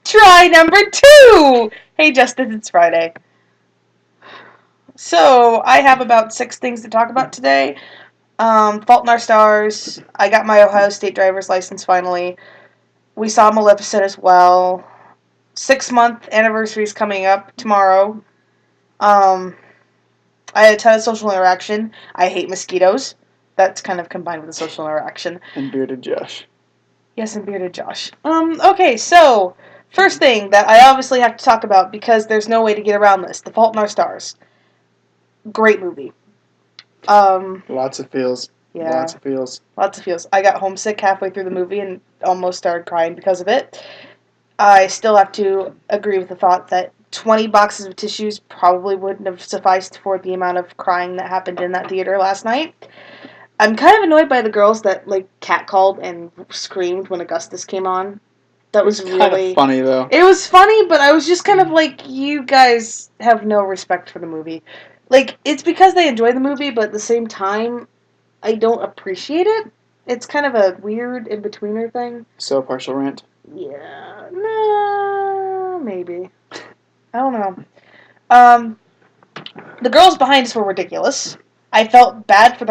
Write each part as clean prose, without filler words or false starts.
Try number 2! Hey, Justin, it's Friday. So, I have about 6 things to talk about today. Fault in Our Stars. I got my Ohio State driver's license finally. We saw Maleficent as well. 6-month anniversary is coming up tomorrow. I had a ton of social interaction. I hate mosquitoes. That's kind of combined with the social interaction. And bearded Josh. Yes, and bearded Josh. Okay, so, first thing that I obviously have to talk about because there's no way to get around this. The Fault in Our Stars. Great movie. Lots of feels. Yeah. Lots of feels. Lots of feels. I got homesick halfway through the movie and almost started crying because of it. I still have to agree with the thought that 20 boxes of tissues probably wouldn't have sufficed for the amount of crying that happened in that theater last night. I'm kind of annoyed by the girls that catcalled and screamed when Augustus came on. That was really kind of funny though. It was funny, but I was just kind of like, you guys have no respect for the movie. It's because they enjoy the movie, but at the same time, I don't appreciate it. It's kind of a weird in-betweener thing. So, partial rant? Yeah. No, maybe. I don't know. The girls behind us were ridiculous. I felt bad for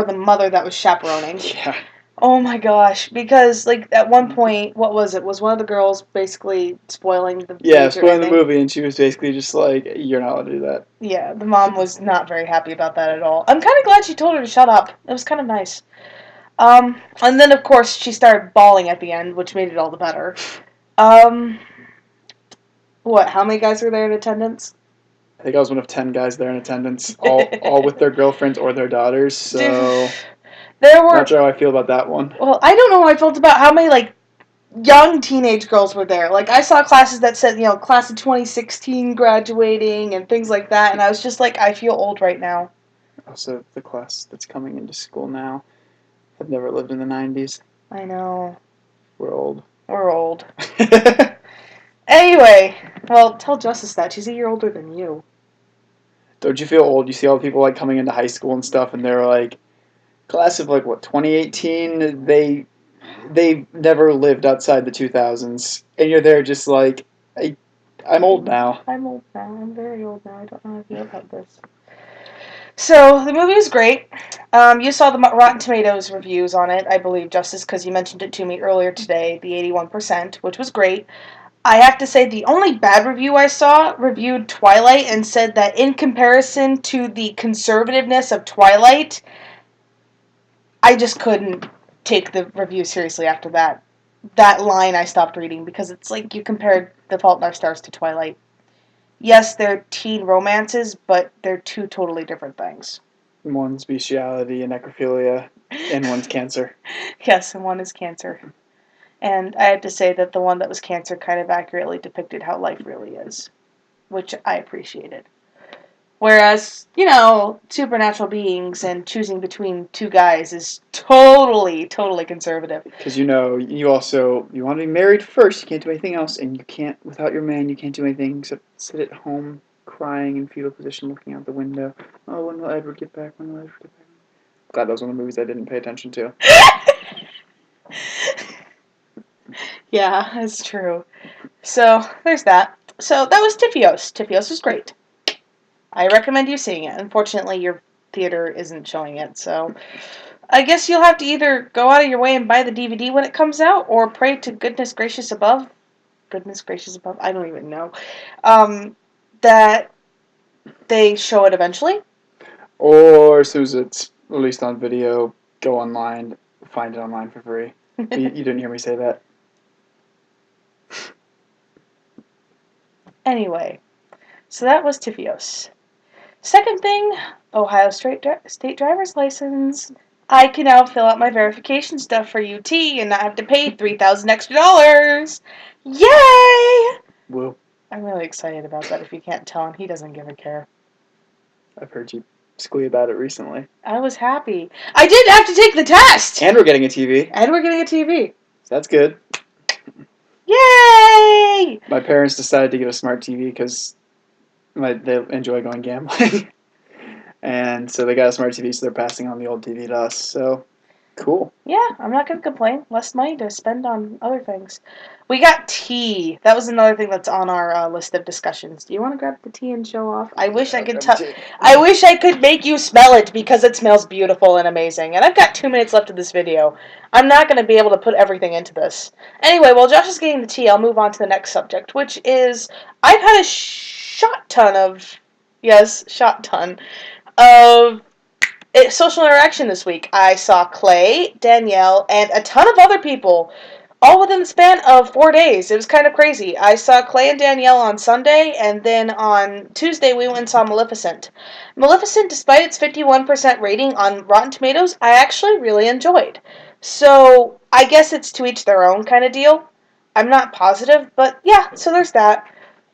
the mother that was chaperoning. Yeah. Oh my gosh, because at one point, what was it? Was one of the girls basically spoiling the spoiling the movie, and she was basically just like, "You're not allowed to do that." Yeah, the mom was not very happy about that at all. I'm kind of glad she told her to shut up. It was kind of nice. And then of course she started bawling at the end, which made it all the better. What? How many guys were there in attendance? I think I was one of 10 guys there in attendance, all with their girlfriends or their daughters. So. There were. Not sure how I feel about that one. Well, I don't know how I felt about how many young teenage girls were there. I saw classes that said, class of 2016 graduating and things like that, and I was just like, I feel old right now. Also, the class that's coming into school now have never lived in the 90s. I know. We're old. We're old. Anyway, well, tell Justice that. She's a year older than you. Don't you feel old? You see all the people coming into high school and stuff, and they're like, class of 2018, they never lived outside the 2000s, and you're there just like, I'm old now. I'm old now. I'm very old now. I don't know how I feel about this. So, the movie was great. You saw the Rotten Tomatoes reviews on it, I believe, Justice, because you mentioned it to me earlier today, the 81%, which was great. I have to say, the only bad review I saw reviewed Twilight and said that in comparison to the conservativeness of Twilight, I just couldn't take the review seriously after that. That line I stopped reading because it's like you compared The Fault in Our Stars to Twilight. Yes, they're teen romances, but they're two totally different things. One's bestiality and necrophilia, and one's cancer. Yes, and one is cancer. And I have to say that the one that was cancer kind of accurately depicted how life really is, which I appreciated. Whereas, supernatural beings and choosing between two guys is totally, totally conservative. Because you want to be married first, you can't do anything else, and you can't, without your man, you can't do anything except sit at home crying in fetal position looking out the window. Oh, when will Edward get back? When will Edward get back? Glad that was one of the movies I didn't pay attention to. Yeah, that's true. So, there's that. So, that was TFioS. TFioS was great. I recommend you seeing it. Unfortunately, your theater isn't showing it, so I guess you'll have to either go out of your way and buy the DVD when it comes out, or pray to goodness gracious above, I don't even know, that they show it eventually. Or as soon as it's released on video, go online, find it online for free. You didn't hear me say that. Anyway, so that was TFioS. Second thing, Ohio State driver's license. I can now fill out my verification stuff for UT and not have to pay $3,000 extra. Yay! Whoa. I'm really excited about that. If you can't tell, and he doesn't give a care. I've heard you squeal about it recently. I was happy. I did have to take the test! And we're getting a TV. So that's good. Yay! My parents decided to get a smart TV because they enjoy going gambling. And so they got a smart TV, so they're passing on the old TV to us. So Cool. Yeah, I'm not going to complain. Less money to spend on other things. We got tea. That was another thing that's on our list of discussions. Do you want to grab the tea and show off? I wish I could I wish I could make you smell it because it smells beautiful and amazing. And I've got 2 minutes left of this video. I'm not going to be able to put everything into this. Anyway, while Josh is getting the tea, I'll move on to the next subject, which is I've had a shot ton of social interaction this week. I saw Clay, Danielle, and a ton of other people, all within the span of 4 days. It was kind of crazy. I saw Clay and Danielle on Sunday, and then on Tuesday we went and saw Maleficent. Maleficent, despite its 51% rating on Rotten Tomatoes, I actually really enjoyed. So I guess it's to each their own kind of deal. I'm not positive, but yeah, so there's that.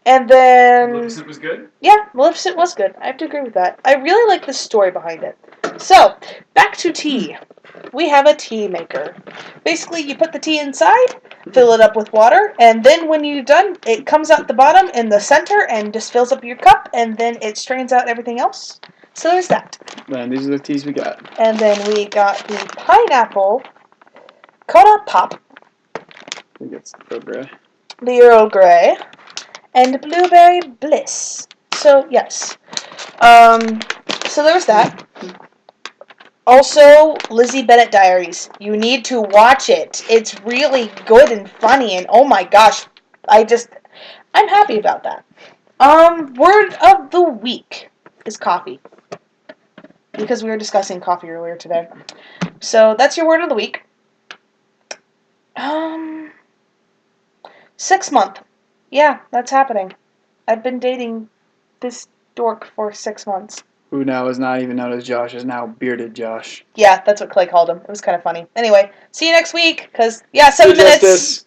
And then Maleficent was good? Yeah, Maleficent was good. I have to agree with that. I really like the story behind it. So, back to tea. We have a tea maker. Basically, you put the tea inside, fill it up with water, and then when you're done, it comes out the bottom in the center and just fills up your cup, and then it strains out everything else. So there's that. Man, these are the teas we got. And then we got the pineapple Coda Pop, I think it's Earl Grey. the Earl Grey, and Blueberry Bliss. So, yes. So there's that. Also, Lizzie Bennett Diaries. You need to watch it. It's really good and funny, and oh my gosh, I'm happy about that. Word of the week is coffee. Because we were discussing coffee earlier today. So that's your word of the week. 6 month. Yeah, that's happening. I've been dating this dork for 6 months. Who now is not even known as Josh, is now Bearded Josh. Yeah, that's what Clay called him. It was kind of funny. Anyway, see you next week, because, yeah, 7 minutes. Justice.